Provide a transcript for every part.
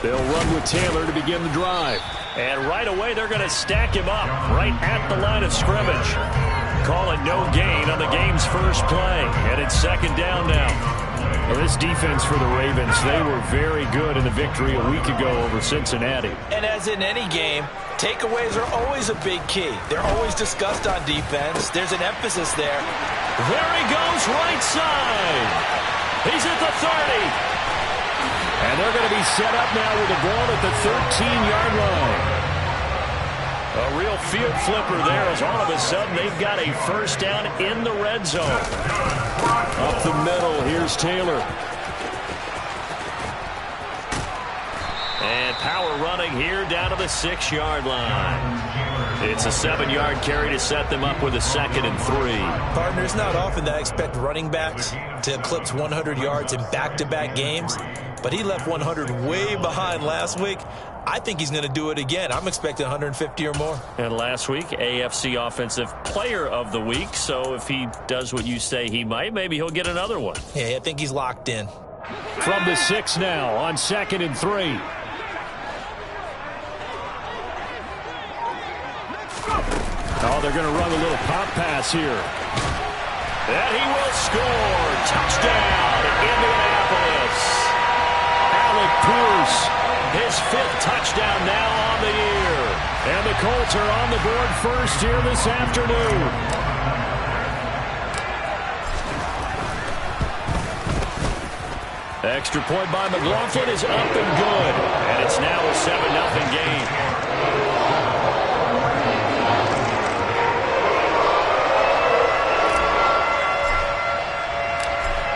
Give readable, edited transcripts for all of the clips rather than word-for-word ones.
They'll run with Taylor to begin the drive. And right away, they're going to stack him up right at the line of scrimmage. Call it no gain on the game's first play. And it's second down now. Well, this defense for the Ravens, they were very good in the victory a week ago over Cincinnati. And as in any game, takeaways are always a big key. They're always discussed on defense. There's an emphasis there. There he goes, right side. He's at the 30. And they're going to be set up now with the ball at the 13-yard line. A real field flipper there as all of a sudden they've got a first down in the red zone. Up the middle, here's Taylor. And power running here down to the 6-yard line. It's a 7-yard carry to set them up with a 2nd and 3. Partner, it's not often that I expect running backs to eclipse 100 yards in back-to-back games, but he left 100 way behind last week. I think he's going to do it again. I'm expecting 150 or more. And last week, AFC Offensive Player of the Week. So if he does what you say he might, maybe he'll get another one. Yeah, I think he's locked in. From the 6 now on 2nd and 3. Oh, they're going to run a little pop pass here. And he will score. Touchdown, Indianapolis. Alec Pierce. His 5th touchdown now on the year. And the Colts are on the board first here this afternoon. Extra point by McLaughlin is up and good. And it's now a 7-0 game.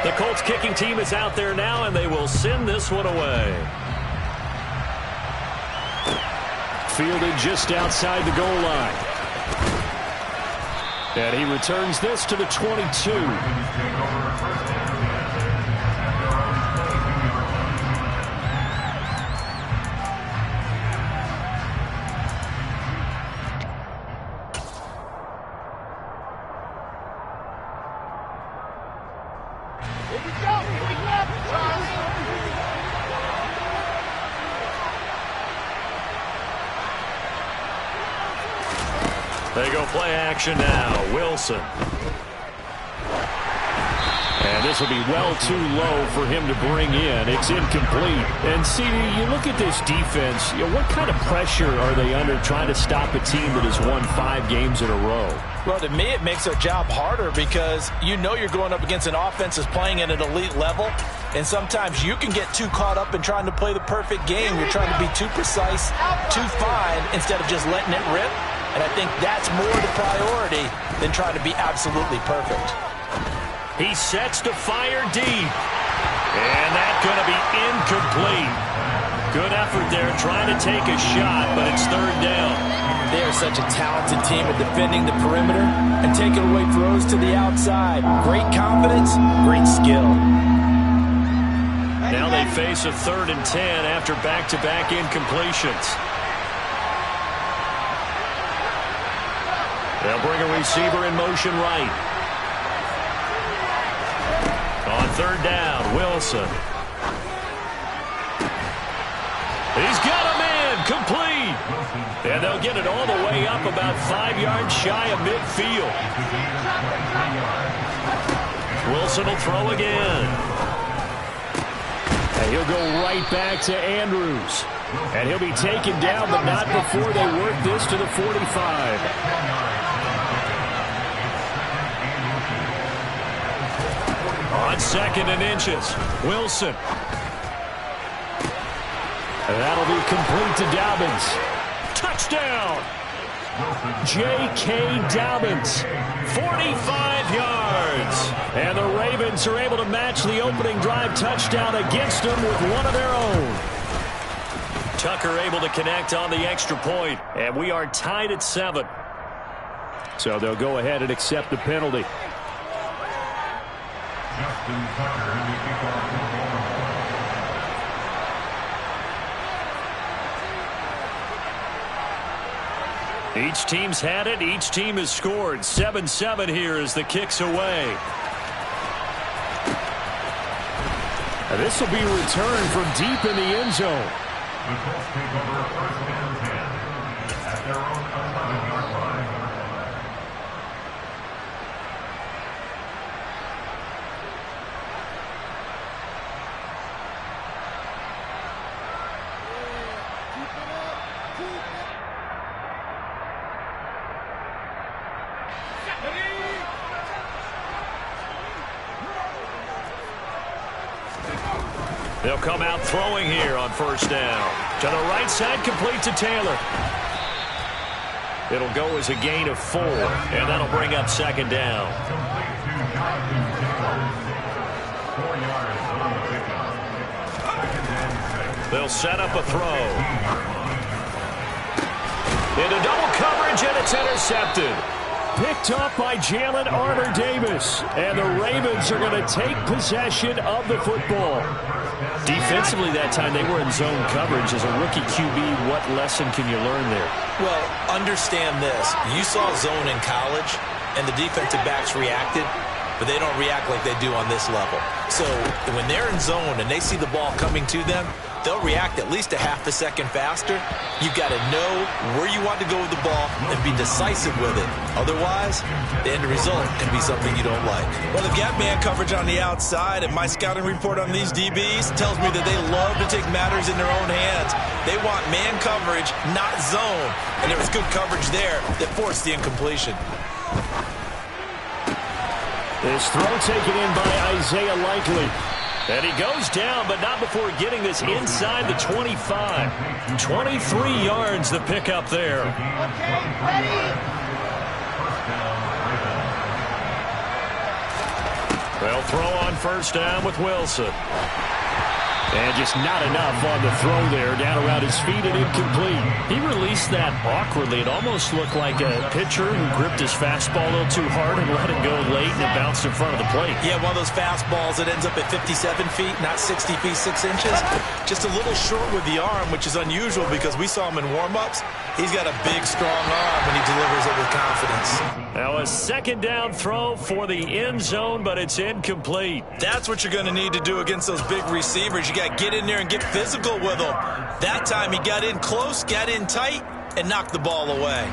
The Colts kicking team is out there now, and they will send this one away. Fielded just outside the goal line. And he returns this to the 22. They go play action now. Wilson. And this will be well too low for him to bring in. It's incomplete. And see, you look at this defense, what kind of pressure are they under trying to stop a team that has won 5 games in a row? Well, to me, it makes their job harder because you know you're going up against an offense that's playing at an elite level. And sometimes you can get too caught up in trying to play the perfect game. You're trying to be too precise, too fine, instead of just letting it rip. And I think that's more the priority than trying to be absolutely perfect. He sets to fire deep. And that's going to be incomplete. Good effort there trying to take a shot, but it's 3rd down. They are such a talented team at defending the perimeter and taking away throws to the outside. Great confidence, great skill. Now they face a 3rd and 10 after back-to-back incompletions. They'll bring a receiver in motion right. On 3rd down, Wilson. He's got a man, complete. And they'll get it all the way up about 5 yards shy of midfield. Wilson will throw again. And he'll go right back to Andrews. And he'll be taken down, but not before they work this to the 45. On 2nd and inches, Wilson. And that'll be complete to Dobbins. Touchdown! J.K. Dobbins. 45 yards. And the Ravens are able to match the opening drive touchdown against them with one of their own. Tucker able to connect on the extra point, and we are tied at 7. So they'll go ahead and accept the penalty. Each team's had it. Each team has scored. 7-7 here as the kick's away. And this will be returned from deep in the end zone. The Colts take over first and 10 at their own 11-yard line. They'll come out throwing here on first down. To the right side, complete to Taylor. It'll go as a gain of 4, and that'll bring up second down. They'll set up a throw. Into double coverage, and it's intercepted. Picked up by Jalen Armour-Davis. And the Ravens are going to take possession of the football. Defensively that time, they were in zone coverage. As a rookie QB, what lesson can you learn there? Well, understand this. You saw zone in college, and the defensive backs reacted, but they don't react like they do on this level. So when they're in zone and they see the ball coming to them, they'll react at least a half a second faster. You've got to know where you want to go with the ball and be decisive with it. Otherwise, the end result can be something you don't like. Well, they've got man coverage on the outside, and my scouting report on these DBs tells me that they love to take matters in their own hands. They want man coverage, not zone. And there was good coverage there that forced the incompletion. This throw taken in by Isaiah Likely. And he goes down, but not before getting this inside the 25. 23 yards the pickup there. Okay, ready? They'll throw on first down with Wilson. And just not enough on the throw there. Down around his feet and incomplete. He released that awkwardly. It almost looked like a pitcher who gripped his fastball a little too hard and let it go late, and it bounced in front of the plate. Yeah, one of those fastballs that ends up at 57 feet, not 60 feet, 6 inches. Just a little short with the arm, which is unusual because we saw him in warm-ups. He's got a big, strong arm when he delivers it with confidence. Now a second down throw for the end zone, but it's incomplete. That's what you're going to need to do against those big receivers. You got to get in there and get physical with them. That time he got in close, got in tight, and knocked the ball away.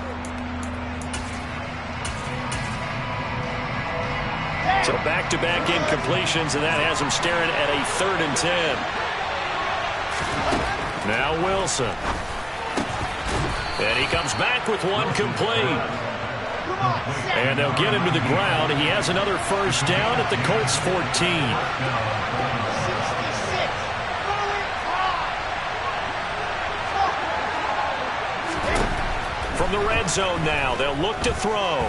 So back-to-back incompletions, and that has him staring at a 3rd and 10. Now Wilson. And he comes back with one complete. And they'll get him to the ground. He has another first down at the Colts 14. From the red zone now, they'll look to throw.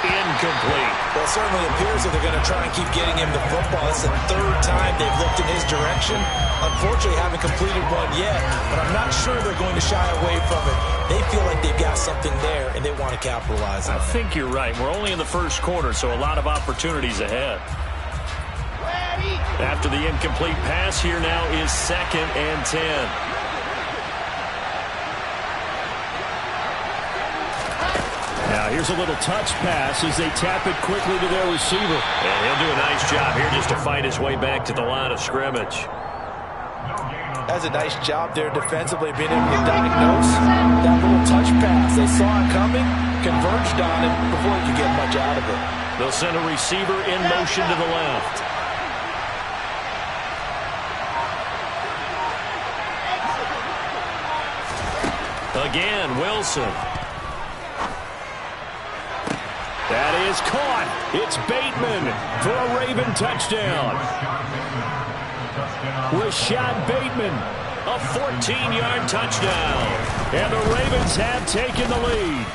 Incomplete. Well, it certainly appears that they're going to try and keep getting him the football. It's the 3rd time they've looked in his direction. Unfortunately, haven't completed one yet, but I'm not sure they're going to shy away from it. They feel like they've got something there, and they want to capitalize on it. I think you're right. We're only in the first quarter, so a lot of opportunities ahead. After the incomplete pass, here now is 2nd and 10. Now here's a little touch pass as they tap it quickly to their receiver. And he'll do a nice job here just to fight his way back to the line of scrimmage. That's a nice job there defensively, being able to diagnose that little touch pass. They saw it coming, converged on it before he could get much out of it. They'll send a receiver in motion to the left. Again, Wilson. That is caught. It's Bateman for a Raven touchdown. Rashad Bateman, a 14-yard touchdown. And the Ravens have taken the lead.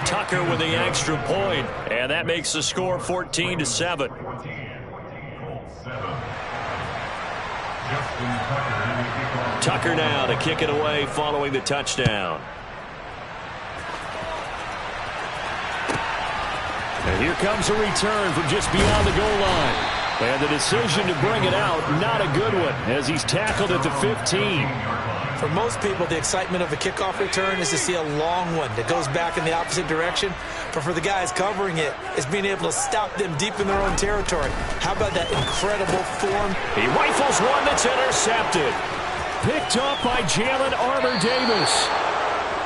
Tucker with the extra point, and that makes the score 14-7. Tucker now to kick it away following the touchdown. And here comes a return from just beyond the goal line. And the decision to bring it out, not a good one, as he's tackled at the 15. For most people, the excitement of a kickoff return is to see a long one that goes back in the opposite direction. But for the guys covering it, it's being able to stop them deep in their own territory. How about that incredible form? He rifles one that's intercepted. Picked up by Jalen Armour-Davis.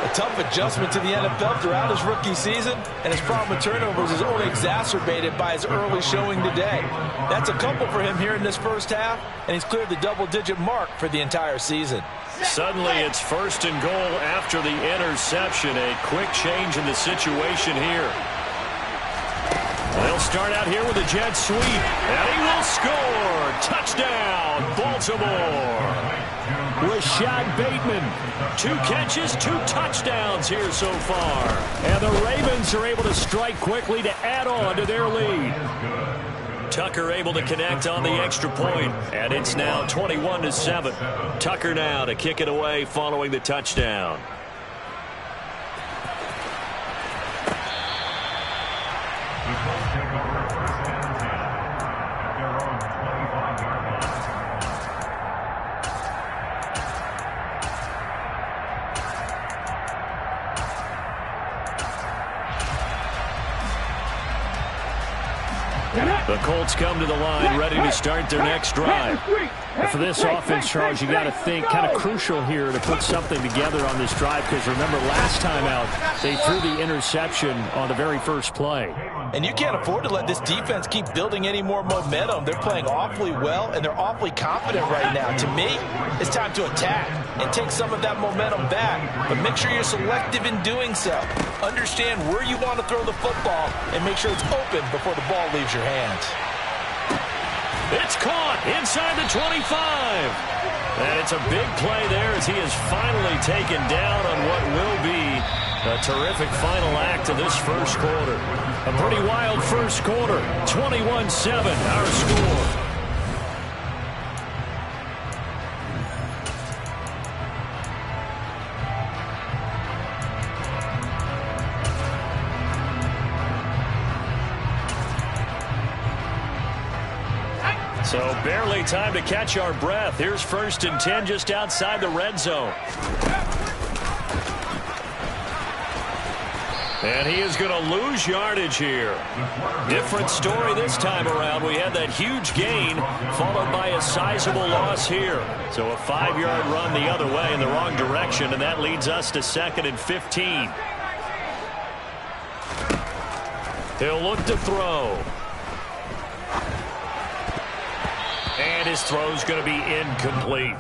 A tough adjustment to the NFL throughout his rookie season, and his problem with turnovers is only exacerbated by his early showing today. That's a couple for him here in this first half, and he's cleared the double-digit mark for the entire season. Suddenly it's 1st and goal after the interception. A quick change in the situation here. They'll start out here with a jet sweep, and he will score. Touchdown, Baltimore. Rashad Bateman. 2 catches, 2 touchdowns here so far. And the Ravens are able to strike quickly to add on to their lead. Tucker able to connect on the extra point, and it's now 21-7. Tucker now to kick it away following the touchdown. The Colts come to the line, ready to start their next drive. And for this offense, Charles, you got to think kind of crucial here to put something together on this drive, because remember last time out, they threw the interception on the very first play. And you can't afford to let this defense keep building any more momentum. They're playing awfully well, and they're awfully confident right now. To me, it's time to attack and take some of that momentum back. But make sure you're selective in doing so. Understand where you want to throw the football and make sure it's open before the ball leaves your hands. It's caught inside the 25. And it's a big play there as he is finally taken down on what will be a terrific final act of this first quarter. A pretty wild first quarter. 21-7, our score. So barely time to catch our breath. Here's 1st and 10 just outside the red zone. And he is going to lose yardage here. Different story this time around. We had that huge gain followed by a sizable loss here. So a 5-yard run the other way in the wrong direction, and that leads us to 2nd and 15. He'll look to throw. And his throw's going to be incomplete.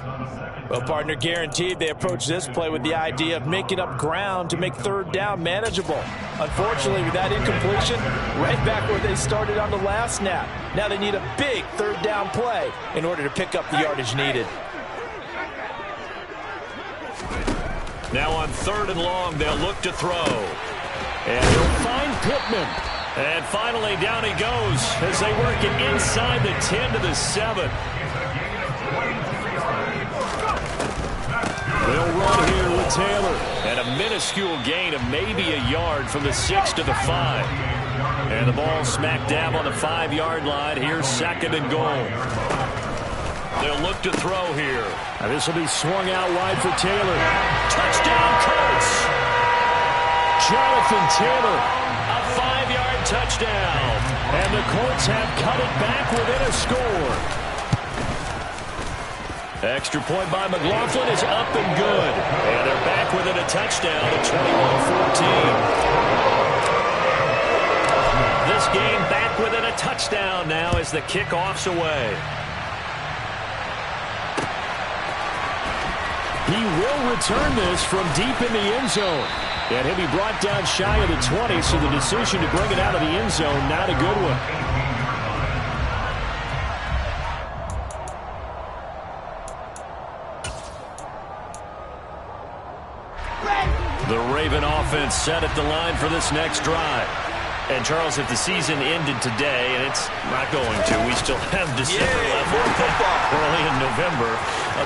Well, partner, guaranteed they approach this play with the idea of making up ground to make 3rd down manageable. Unfortunately, with that incompletion, right back where they started on the last snap. Now they need a big 3rd down play in order to pick up the yardage needed. Now on 3rd and long, they'll look to throw. And he'll find Pittman. And finally, down he goes as they work it inside the 10 to the 7. They'll run here with Taylor. And a minuscule gain of maybe a yard from the 6 to the 5. And the ball smack dab on the 5-yard line. Here's 2nd and goal. They'll look to throw here. Now this will be swung out wide for Taylor. Touchdown, Colts! Jonathan Taylor. A 5-yard touchdown. And the Colts have cut it back within a score. Extra point by McLaughlin is up and good. And they're back within a touchdown at 21-14. This game back within a touchdown now as the kickoff's away. He will return this from deep in the end zone. And he'll be brought down shy of the 20, so the decision to bring it out of the end zone, not a good one. The Raven offense set at the line for this next drive. And, Charles, if the season ended today, and it's not going to, we still have December left, early in November,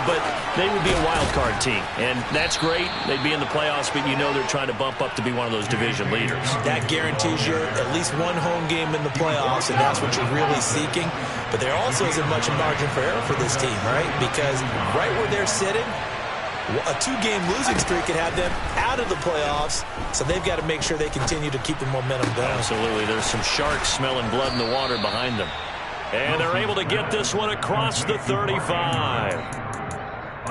but they would be a wild card team. And that's great. They'd be in the playoffs, but you know they're trying to bump up to be one of those division leaders. That guarantees you at least one home game in the playoffs, and that's what you're really seeking. But there also isn't much margin for error for this team, right? Because right where they're sitting, A 2-game losing streak could have them out of the playoffs, so they've got to make sure they continue to keep the momentum going. Absolutely. There's some sharks smelling blood in the water behind them. And they're able to get this one across the 35.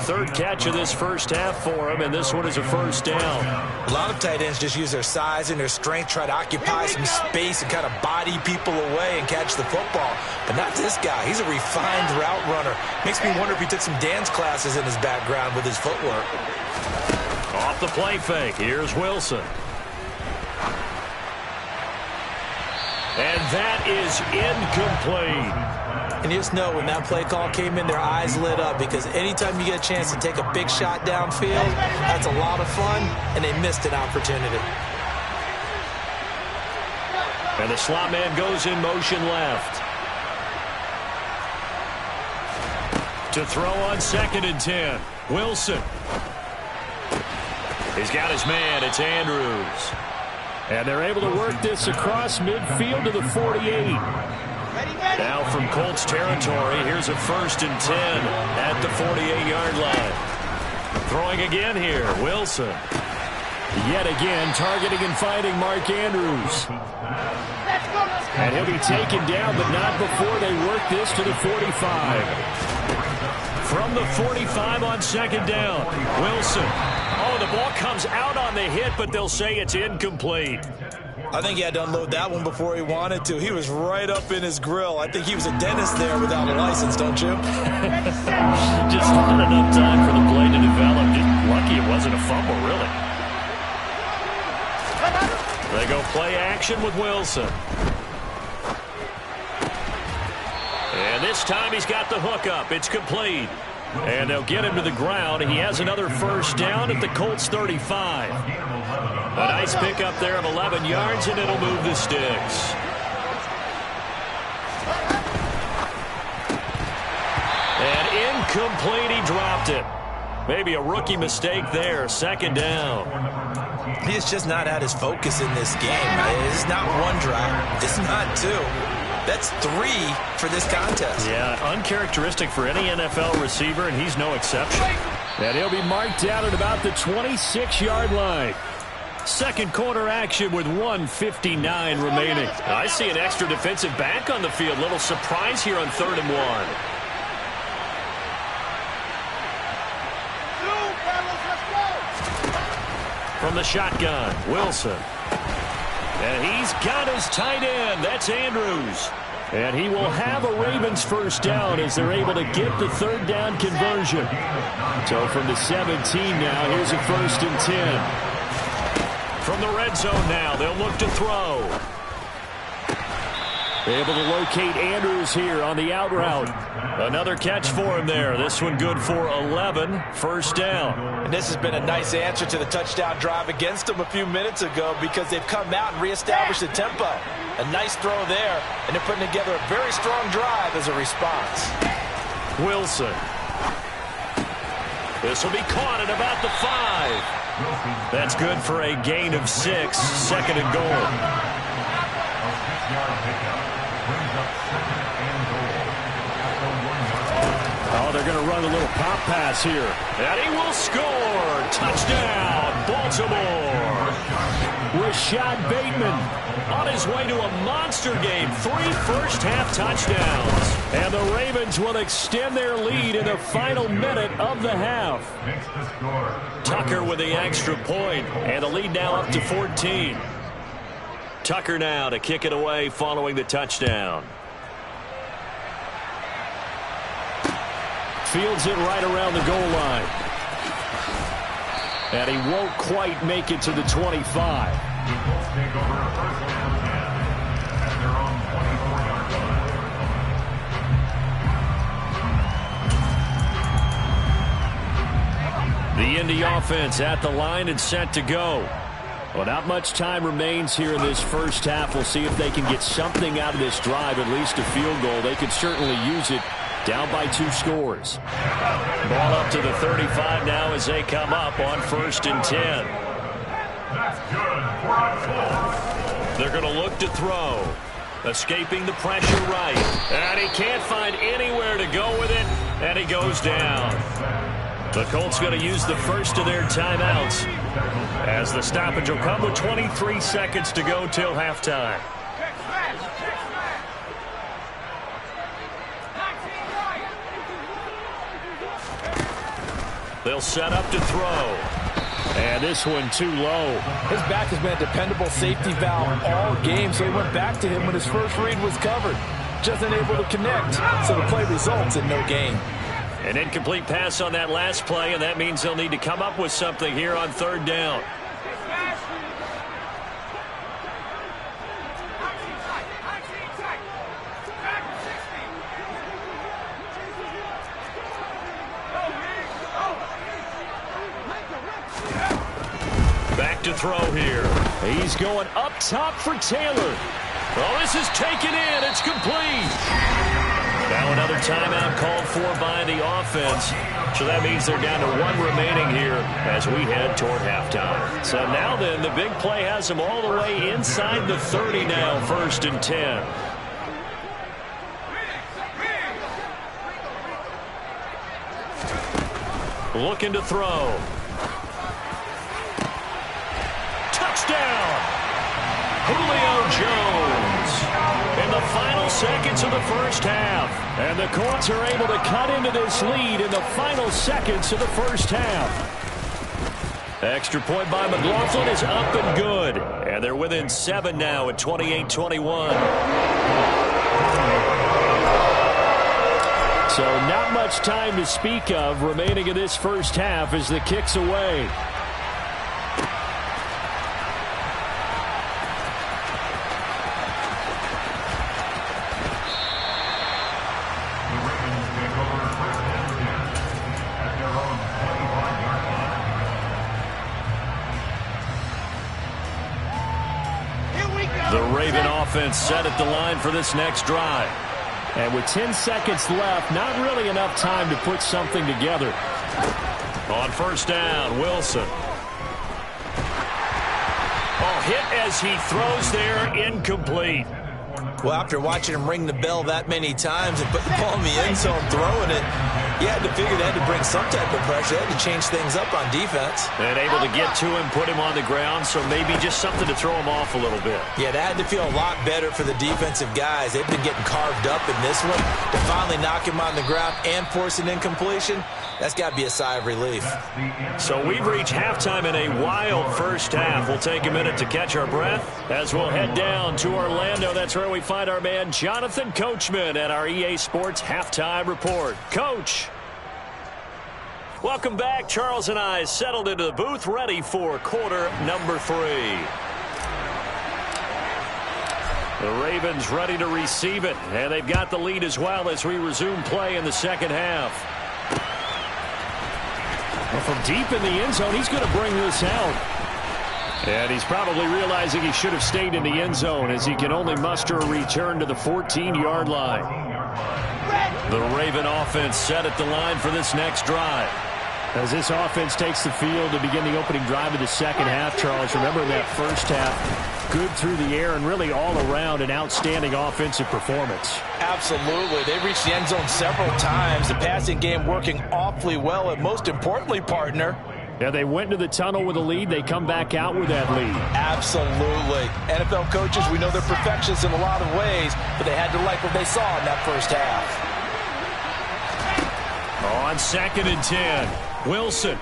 Third catch of this first half for him, and this one is a first down. A lot of tight ends just use their size and their strength, try to occupy some space and kind of body people away and catch the football. But not this guy. He's a refined route runner. Makes me wonder if he took some dance classes in his background with his footwork. Off the play fake. Here's Wilson. And that is incomplete. And you just know when that play call came in, their eyes lit up, because anytime you get a chance to take a big shot downfield, that's a lot of fun, and they missed an opportunity. And the slot man goes in motion left. To throw on 2nd and 10. Wilson. He's got his man. It's Andrews. And they're able to work this across midfield to the 48. Now from Colts territory, here's a 1st and 10 at the 48-yard line. Throwing again here, Wilson. Yet again, targeting and finding Mark Andrews. And he'll be taken down, but not before they work this to the 45. From the 45 on 2nd down, Wilson. Oh, the ball comes out on the hit, but they'll say it's incomplete. I think he had to unload that one before he wanted to. He was right up in his grill. I think he was a dentist there without a license, don't you? Just not enough time for the play to develop. Just lucky it wasn't a fumble, really. They go play action with Wilson. And this time he's got the hook up. It's complete. And they'll get him to the ground. He has another first down at the Colts 35. A nice pickup there of 11 yards, and it'll move the sticks. And incomplete, he dropped it. Maybe a rookie mistake there, 2nd down. He's just not at his focus in this game. It's not one drive. It's not two. That's 3 for this contest. Yeah, uncharacteristic for any NFL receiver, and he's no exception. And he'll be marked down at about the 26-yard line. Second quarter action with 1:59 remaining. I see an extra defensive back on the field. Little surprise here on 3rd and 1. From the shotgun, Wilson. And he's got his tight end. That's Andrews. And he will have a Ravens first down as they're able to get the 3rd down conversion. So from the 17 now, here's a 1st and 10. From the red zone now, they'll look to throw. Able to locate Andrews here on the out route. Another catch for him there. This one good for 11. First down. And this has been a nice answer to the touchdown drive against them a few minutes ago, because they've come out and reestablished the tempo. A nice throw there, and they're putting together a very strong drive as a response. Wilson. This will be caught at about the 5. That's good for a gain of 6. 2nd and goal. Oh, they're going to run a little pop pass here. And he will score. Touchdown, Baltimore. Rashad Bateman on his way to a monster game. 3 first-half touchdowns. And the Ravens will extend their lead in the final minute of the half. Tucker with the extra point, and the lead now up to 14. Tucker now to kick it away following the touchdown. Fields it right around the goal line. And he won't quite make it to the 25. The Indy offense at the line and set to go. Well, not much time remains here in this first half. We'll see if they can get something out of this drive, at least a field goal. They could certainly use it. Down by 2 scores. Ball up to the 35 now as they come up on 1st and 10. They're going to look to throw. Escaping the pressure right. And he can't find anywhere to go with it. And he goes down. The Colts going to use the first of their timeouts as the stoppage will come with 23 seconds to go till halftime. They'll set up to throw. And this one too low. His back has been a dependable safety valve all game, so he went back to him when his first read was covered. Just unable to connect, so the play results in no gain. An incomplete pass on that last play, and that means they'll need to come up with something here on third down. Back to throw here. He's going up top for Taylor. Oh, this is taken in. It's complete. Now another timeout called for by the offense. So that means they're down to one remaining here as we head toward halftime. So now then, the big play has them all the way inside the 30 now, 1st and 10. Looking to throw. Touchdown! Julio Jones in the final seconds of the first half. And the Colts are able to cut into this lead in the final seconds of the first half. Extra point by McLaughlin is up and good. And they're within 7 now at 28-21. So not much time to speak of remaining in this first half as the kick's away. Offense set at the line for this next drive. And with 10 seconds left, not really enough time to put something together. On first down, Wilson. Oh, hit as he throws there, incomplete. Well, after watching him ring the bell that many times and put the ball in the end zone throwing it, you had to figure they had to bring some type of pressure. They had to change things up on defense. And able to get to him, put him on the ground, so maybe just something to throw him off a little bit. Yeah, that had to feel a lot better for the defensive guys. They've been getting carved up in this one. To finally knock him on the ground and force an incompletion, that's got to be a sigh of relief. So we've reached halftime in a wild first half. We'll take a minute to catch our breath as we'll head down to Orlando. That's where we find our man Jonathan Coachman at our EA Sports Halftime Report. Coach. Welcome back. Charles and I settled into the booth, ready for quarter number 3. The Ravens ready to receive it, and they've got the lead as well as we resume play in the second half. Well, from deep in the end zone, he's going to bring this out. And he's probably realizing he should have stayed in the end zone as he can only muster a return to the 14-yard line. The Raven offense set at the line for this next drive. As this offense takes the field to begin the opening drive of the second half, Charles, remember in that first half, good through the air and really all around an outstanding offensive performance. Absolutely. They reached the end zone several times. The passing game working awfully well, and most importantly, partner, yeah, they went to the tunnel with a lead. They come back out with that lead. Absolutely. NFL coaches, we know they're perfectionists in a lot of ways, but they had to like what they saw in that first half. On 2nd and 10, Wilson.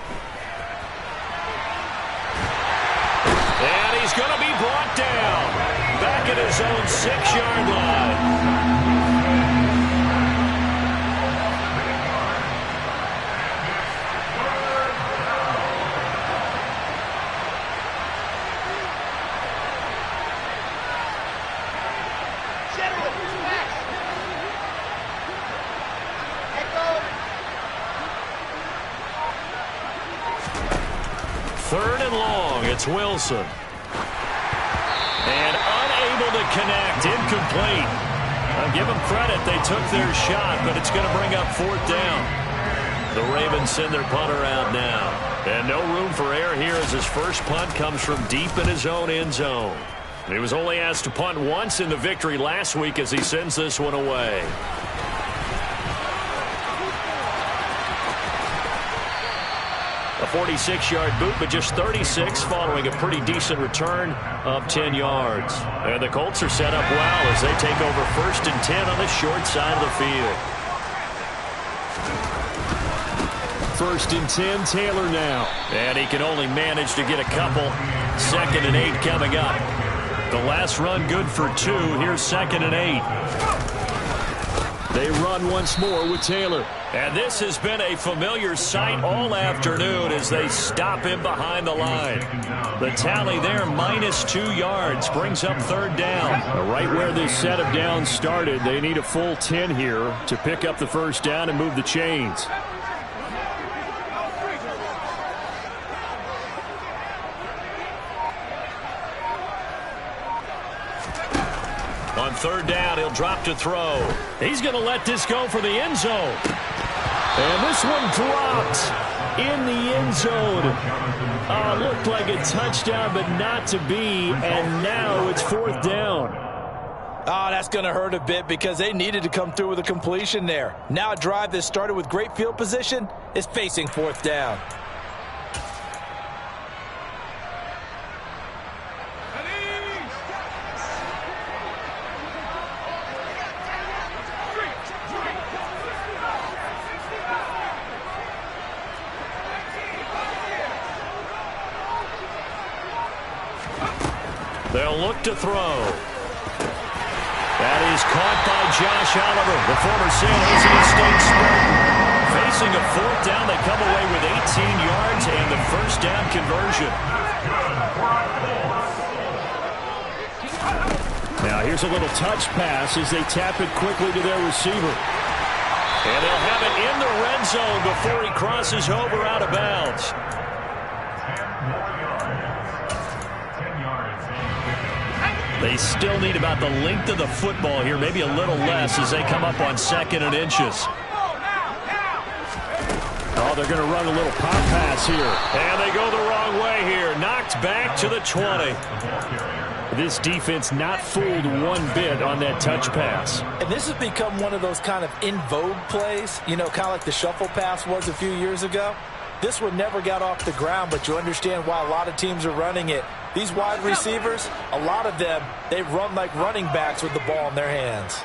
And he's going to be brought down. Back at his own 6-yard line. Third and long, it's Wilson. And unable to connect, incomplete. I'll give them credit, they took their shot, but it's going to bring up 4th down. The Ravens send their punter out now. And no room for error here as his first punt comes from deep in his own end zone. He was only asked to punt once in the victory last week as he sends this one away. A 46-yard boot, but just 36 following a pretty decent return of 10 yards. And the Colts are set up well as they take over 1st and 10 on the short side of the field. 1st and 10, Taylor now. And he can only manage to get a couple. 2nd and 8 coming up. The last run good for 2. Here's 2nd and 8. They run once more with Taylor. And this has been a familiar sight all afternoon as they stop him behind the line. The tally there, -2 yards, brings up 3rd down. Right where this set of downs started, they need a full 10 here to pick up the 1st down and move the chains. On 3rd down, he'll drop to throw. He's going to let this go for the end zone. And this one dropped in the end zone. Looked like a touchdown, but not to be. And now it's 4th down. That's going to hurt a bit because they needed to come through with a completion there. Now a drive that started with great field position is facing 4th down. They'll look to throw. That is caught by Josh Oliver, the former San Jose State Spartan. Facing a 4th down, they come away with 18 yards and the 1st down conversion. Now here's a little touch pass as they tap it quickly to their receiver. And they'll have it in the red zone before he crosses over out of bounds. They still need about the length of the football here, maybe a little less as they come up on 2nd and inches. Oh, they're going to run a little pop pass here. And they go the wrong way here. Knocked back to the 20. This defense not fooled one bit on that touch pass. And this has become one of those kind of in vogue plays, kind of like the shuffle pass was a few years ago. This one never got off the ground, but you understand why a lot of teams are running it. These wide receivers, a lot of them, they run like running backs with the ball in their hands.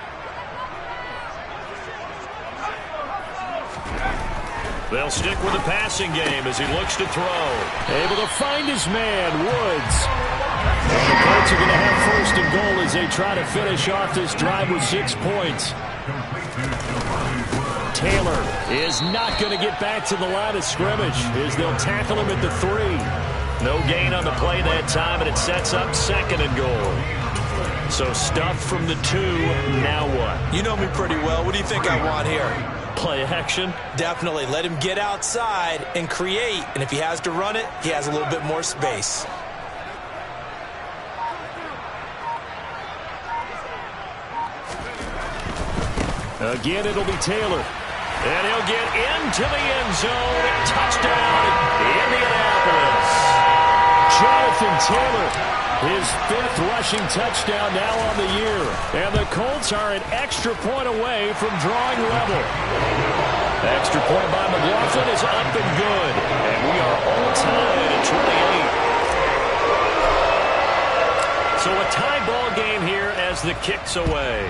They'll stick with the passing game as he looks to throw. Able to find his man, Woods. And the Colts are going to have 1st and goal as they try to finish off this drive with 6 points. Taylor is not going to get back to the line of scrimmage as they'll tackle him at the 3. No gain on the play that time, and it sets up 2nd and goal. So stuffed from the 2, now what? You know me pretty well. What do you think I want here? Play action? Definitely. Let him get outside and create, and if he has to run it, he has a little bit more space. Again, it'll be Taylor. And he'll get into the end zone. Touchdown, Indianapolis. Jonathan Taylor, his 5th rushing touchdown now on the year. And the Colts are an extra point away from drawing level. Extra point by McLaughlin is up and good. And we are all tied at 28. So a tie ball game here as the kick's away.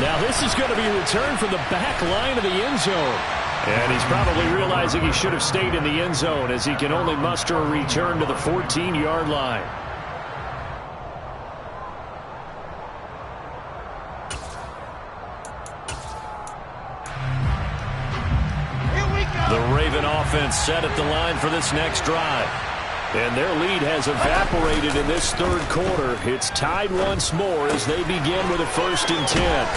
Now this is going to be returned from the back line of the end zone. And he's probably realizing he should have stayed in the end zone as he can only muster a return to the 14-yard line. The Raven offense set at the line for this next drive. And their lead has evaporated in this 3rd quarter. It's tied once more as they begin with a 1st and 10.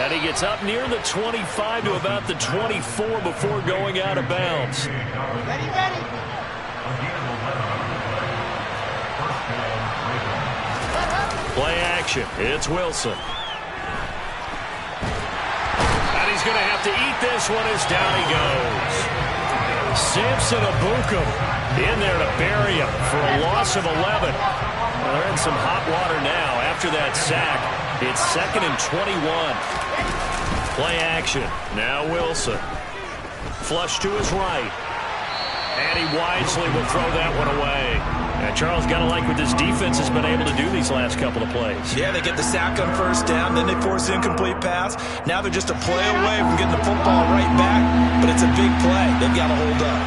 And he gets up near the 25 to about the 24 before going out of bounds. Ready, ready. Play action. It's Wilson. And he's going to have to eat this one as down he goes. Samson Abukum in there to bury him for a loss of 11. Well, they're in some hot water now after that sack. It's 2nd and 21. Play action. Now Wilson. Flush to his right. And he wisely will throw that one away. And Charles, got to like what this defense has been able to do these last couple of plays. Yeah, they get the sack on first down, then they force an incomplete pass. Now they're just a play away from getting the football right back, but it's a big play. They've got to hold up.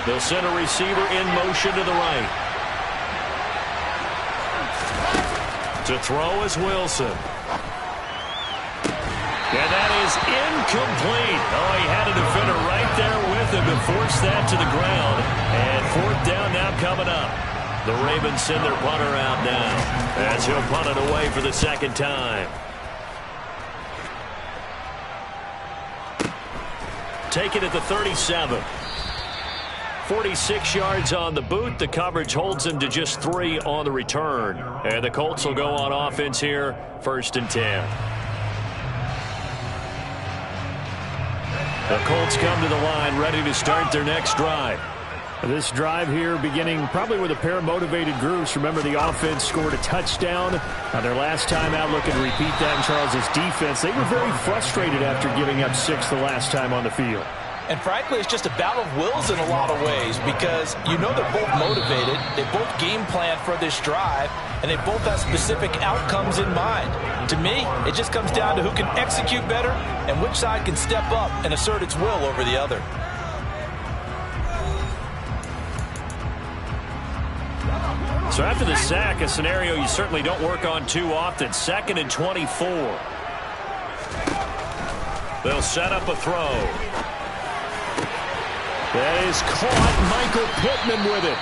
They'll send a receiver in motion to the right. To throw is Wilson. And that is incomplete. Oh, he had a defender right there with him to force that to the ground. And fourth down now coming up. The Ravens send their punter out now as he'll punt it away for the second time. Take it at the 37. 46 yards on the boot. The coverage holds him to just 3 on the return. And the Colts will go on offense here, 1st and 10. The Colts come to the line, ready to start their next drive. This drive here beginning probably with a pair of motivated groups. Remember, the offense scored a touchdown on their last time out. Looking to repeat that in Charles' defense. They were very frustrated after giving up 6 the last time on the field. And frankly, it's just a battle of wills in a lot of ways because you know they're both motivated. They both game plan for this drive, and they both have specific outcomes in mind. To me, it just comes down to who can execute better and which side can step up and assert its will over the other. So after the sack, a scenario you certainly don't work on too often. 2nd and 24. They'll set up a throw. That is caught. Michael Pittman with it.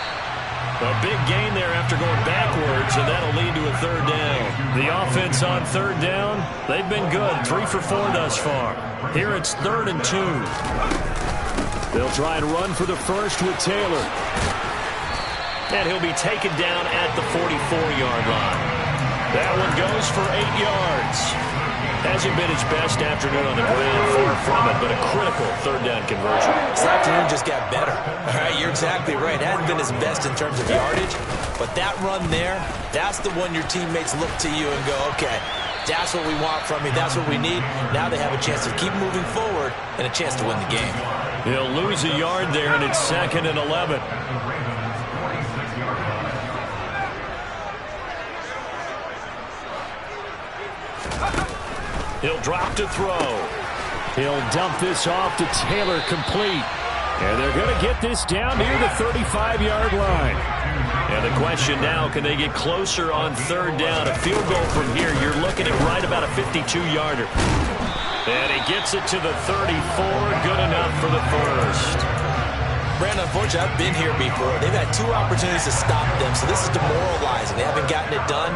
A big gain there after going backwards, and that'll lead to a 3rd down. The offense on 3rd down, they've been good. 3 for 4 thus far. Here it's 3rd and 2. They'll try and run for the first with Taylor. And he'll be taken down at the 44-yard line. That one goes for 8 yards. Hasn't been his best afternoon on the ground, far from it, but a critical 3rd down conversion. This afternoon just got better. All right, you're exactly right. It hasn't been his best in terms of yardage, but that run there, that's the one your teammates look to you and go, okay, that's what we want from you. That's what we need. Now they have a chance to keep moving forward and a chance to win the game. He'll lose a yard there, and it's 2nd and 11. He'll drop to throw. He'll dump this off to Taylor, complete. And they're going to get this down near the 35-yard line. And the question now, can they get closer on 3rd down? A field goal from here, you're looking at right about a 52-yarder. And he gets it to the 34. Good enough for the first. Brandon, unfortunately, I've been here before. They've had 2 opportunities to stop them, so this is demoralizing. They haven't gotten it done.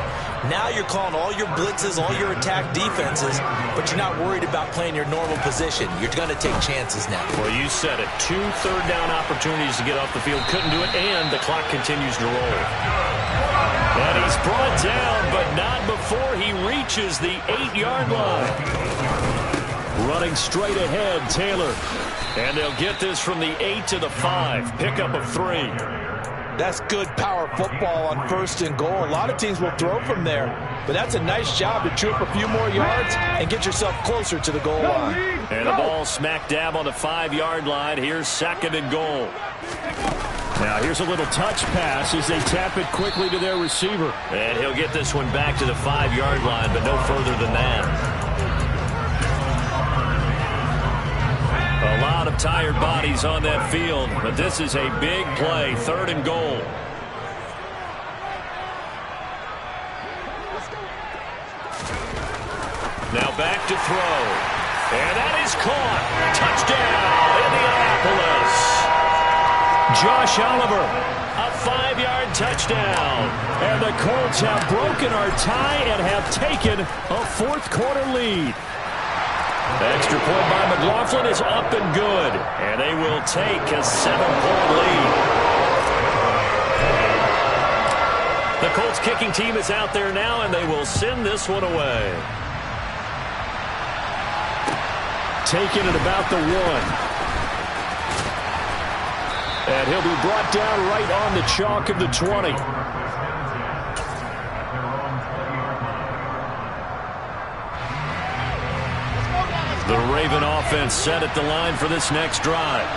Now you're calling all your blitzes, all your attack defenses, but you're not worried about playing your normal position. You're going to take chances now. Well, you said it. 2 third-down opportunities to get off the field. Couldn't do it, and the clock continues to roll. And he's brought down, but not before he reaches the 8-yard line. Running straight ahead, Taylor. And they'll get this from the 8 to the 5. Pickup of 3. That's good power football on 1st and goal. A lot of teams will throw from there, but that's a nice job to chew up a few more yards and get yourself closer to the goal line. And the ball smack dab on the 5-yard line. Here's 2nd and goal. Now here's a little touch pass as they tap it quickly to their receiver. And he'll get this one back to the 5-yard line, but no further than that. A lot of tired bodies on that field, but this is a big play. 3rd and goal. Now back to throw. And that is caught. Touchdown, Indianapolis. Josh Oliver. A 5-yard touchdown. And the Colts have broken our tie and have taken a 4th quarter lead. Extra point by McLaughlin is up and good. And they will take a 7-point lead. The Colts kicking team is out there now, and they will send this one away. Taken at about the 1. And he'll be brought down right on the chalk of the 20. The Raven offense set at the line for this next drive.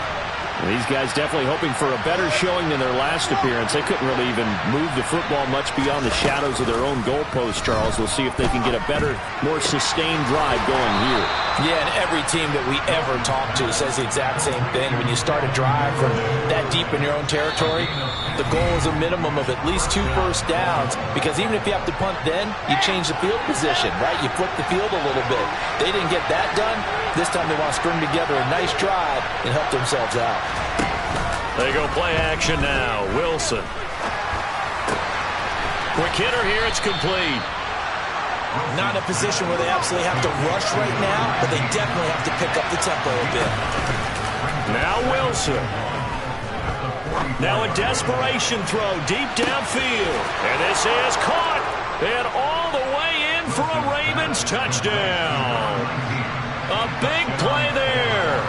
These guys definitely hoping for a better showing than their last appearance. They couldn't really even move the football much beyond the shadows of their own goalpost, Charles. We'll see if they can get a better, more sustained drive going here. Yeah, and every team that we ever talk to says the exact same thing. When you start a drive from that deep in your own territory, the goal is a minimum of at least 2 first downs, because even if you have to punt then, you change the field position, right? You flip the field a little bit. They didn't get that done. This time they want to string together a nice drive and help themselves out. They go play action now. Wilson. Quick hitter here. It's complete. Not in a position where they absolutely have to rush right now, but they definitely have to pick up the tempo a bit. Now Wilson. Now a desperation throw deep downfield. And this is caught. And all the way in for a Ravens touchdown. A big play there.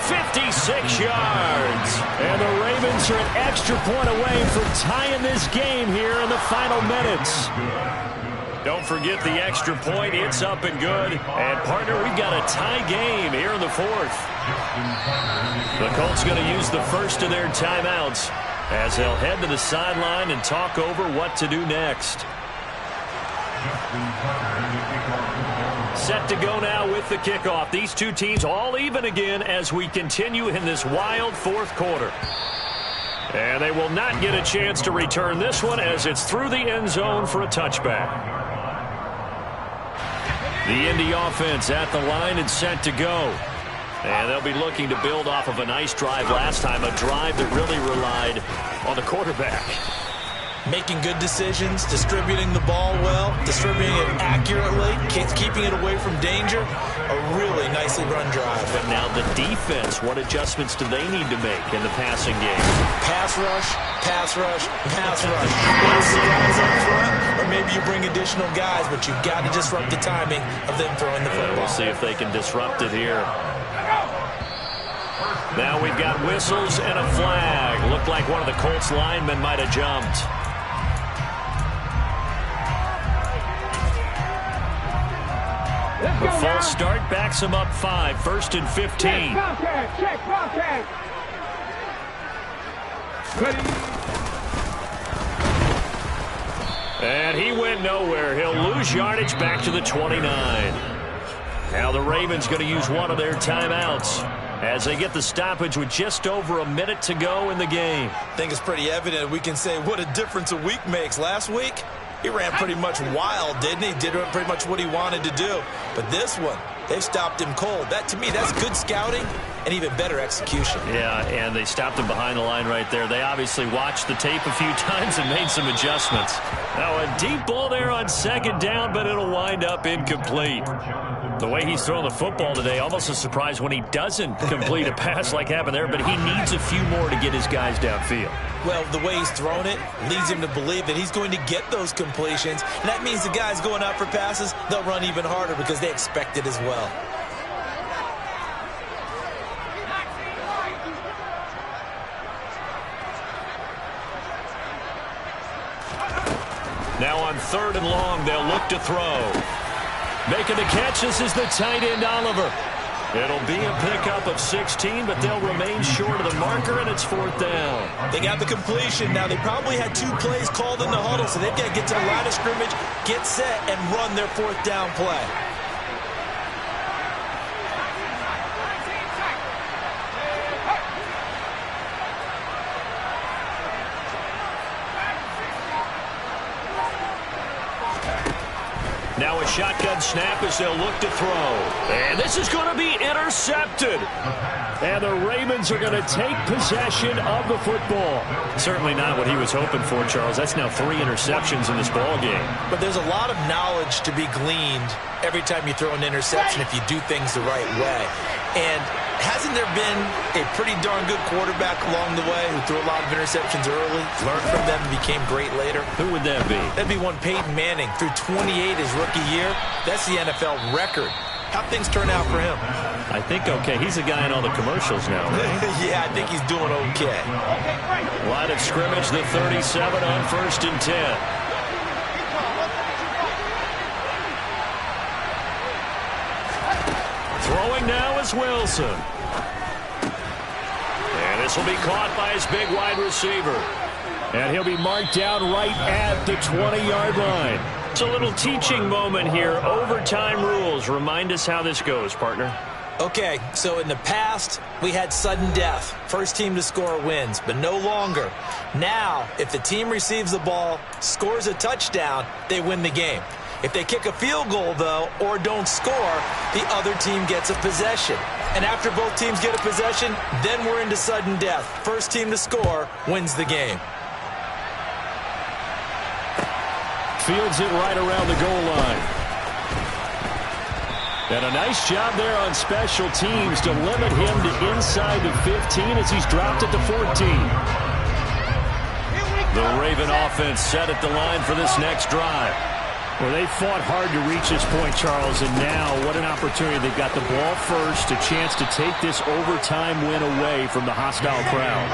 56 yards. And the Ravens are an extra point away from tying this game here in the final minutes. Don't forget the extra point. It's up and good. And, partner, we've got a tie game here in the fourth. The Colts going to use the first of their timeouts as they'll head to the sideline and talk over what to do next. Set to go now with the kickoff. These two teams all even again as we continue in this wild fourth quarter. And they will not get a chance to return this one as it's through the end zone for a touchback. The Indy offense at the line and set to go. And they'll be looking to build off of a nice drive last time, a drive that really relied on the quarterback. Making good decisions, distributing the ball well, distributing it accurately, keeping it away from danger. A really nicely run drive. But now the defense, what adjustments do they need to make in the passing game? Pass rush, pass rush, pass rush. Place the guys up front, or maybe you bring additional guys, but you've got to disrupt the timing of them throwing the football. We'll see if they can disrupt it here. Now we've got whistles and a flag. Looked like one of the Colts linemen might have jumped. The false start backs him up 5, 1st and 15. And he went nowhere. He'll lose yardage back to the 29. Now the Ravens going to use one of their timeouts as they get the stoppage with just over a minute to go in the game. I think it's pretty evident. We can say what a difference a week makes. Last week, he ran pretty much wild, didn't he? Did pretty much what he wanted to do. But this one, they've stopped him cold. That, to me, that's good scouting and even better execution. Yeah, and they stopped him behind the line right there. They obviously watched the tape a few times and made some adjustments. Now a deep ball there on 2nd down, but it'll wind up incomplete. The way he's throwing the football today, almost a surprise when he doesn't complete a pass like happened there, but he needs a few more to get his guys downfield. Well, the way he's thrown it leads him to believe that he's going to get those completions, and that means the guys going out for passes, they'll run even harder because they expect it as well. Now on 3rd and long, they'll look to throw. Making the catch, this is the tight end, Oliver. It'll be a pickup of 16, but they'll remain short of the marker, and it's 4th down. They got the completion. Now, they probably had 2 plays called in the huddle, so they've got to get to the line of scrimmage, get set, and run their 4th down play. Now a shotgun snap as they'll look to throw. And this is going to be intercepted. And the Ravens are going to take possession of the football. Certainly not what he was hoping for, Charles. That's now 3 interceptions in this ball game. But there's a lot of knowledge to be gleaned every time you throw an interception if you do things the right way. And hasn't there been a pretty darn good quarterback along the way who threw a lot of interceptions early, learned from them, and became great later? Who would that be? That'd be one Peyton Manning. Threw 28 his rookie year. That's the NFL record. How'd things turn out for him? I think okay. He's a guy in all the commercials now, right? Yeah, I think he's doing okay. Line of scrimmage, the 37 on 1st and 10. Throwing now is Wilson. And this will be caught by his big wide receiver. And he'll be marked down right at the 20-yard line. It's a little teaching moment here. Overtime rules. Remind us how this goes, partner. Okay, so in the past, we had sudden death. First team to score wins, but no longer. Now, if the team receives the ball, scores a touchdown, they win the game. If they kick a field goal, though, or don't score, the other team gets a possession. And after both teams get a possession, then we're into sudden death. First team to score wins the game. Fields it right around the goal line. And a nice job there on special teams to limit him to inside the 15 as he's dropped at the 14. The Raven offense set at the line for this next drive. Well, they fought hard to reach this point, Charles, and now what an opportunity. They've got the ball first, a chance to take this overtime win away from the hostile crowd.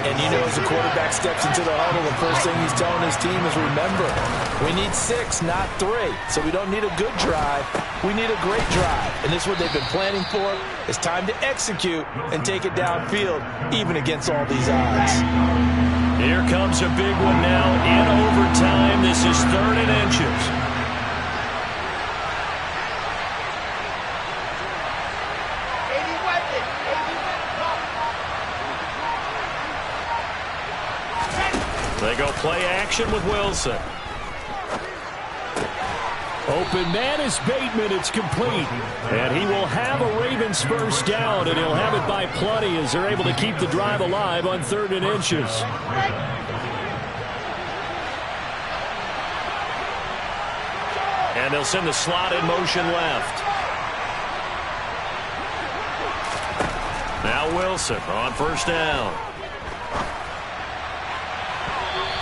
And you know, as the quarterback steps into the huddle, the first thing he's telling his team is, remember, we need 6, not 3. So we don't need a good drive. We need a great drive. And this is what they've been planning for. It's time to execute and take it downfield, even against all these odds. Here comes a big one now in overtime. This is 3rd and inches. They go play action with Wilson. Open man is Bateman. It's complete. And he will have a Ravens first down, and he'll have it by plenty as they're able to keep the drive alive on 3rd and inches. And they'll send the slot in motion left. Now Wilson on first down.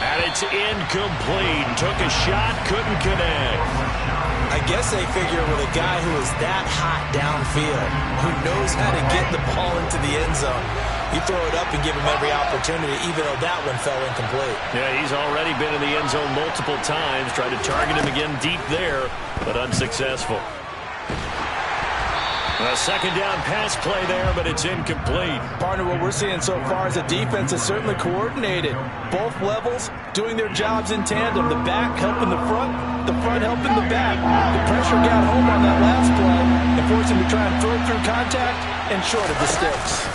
And it's incomplete. Took a shot, couldn't connect. I guess they figure with a guy who is that hot downfield, who knows how to get the ball into the end zone, you throw it up and give him every opportunity, even though that one fell incomplete. Yeah, he's already been in the end zone multiple times. Tried to target him again deep there, but unsuccessful. A second down pass play there, but it's incomplete. Partner, what we're seeing so far is the defense is certainly coordinated. Both levels doing their jobs in tandem. The back helping the front helping the back. The pressure got home on that last play and forced him to try and throw through contact and short of the sticks.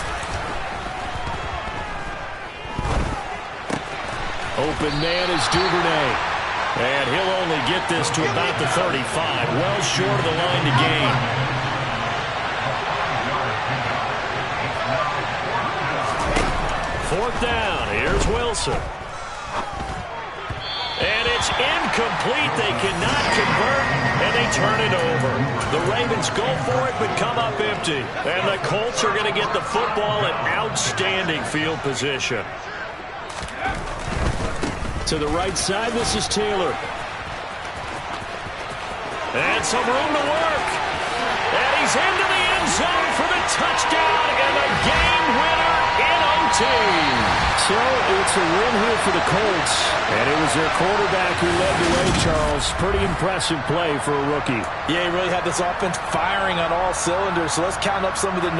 Open man is Duvernay. And he'll only get this to about the 35. Well short of the line to gain. Fourth down. Here's Wilson. And it's incomplete. They cannot convert, and they turn it over. The Ravens go for it, but come up empty. And the Colts are going to get the football in outstanding field position. To the right side, this is Taylor. And some room to work. And he's into the end zone for the touchdown and a game winner in OT. So it's a win here for the Colts. And it was their quarterback who led the way, Charles. Pretty impressive play for a rookie. Yeah, he really had this offense firing on all cylinders. So let's count up some of the numbers.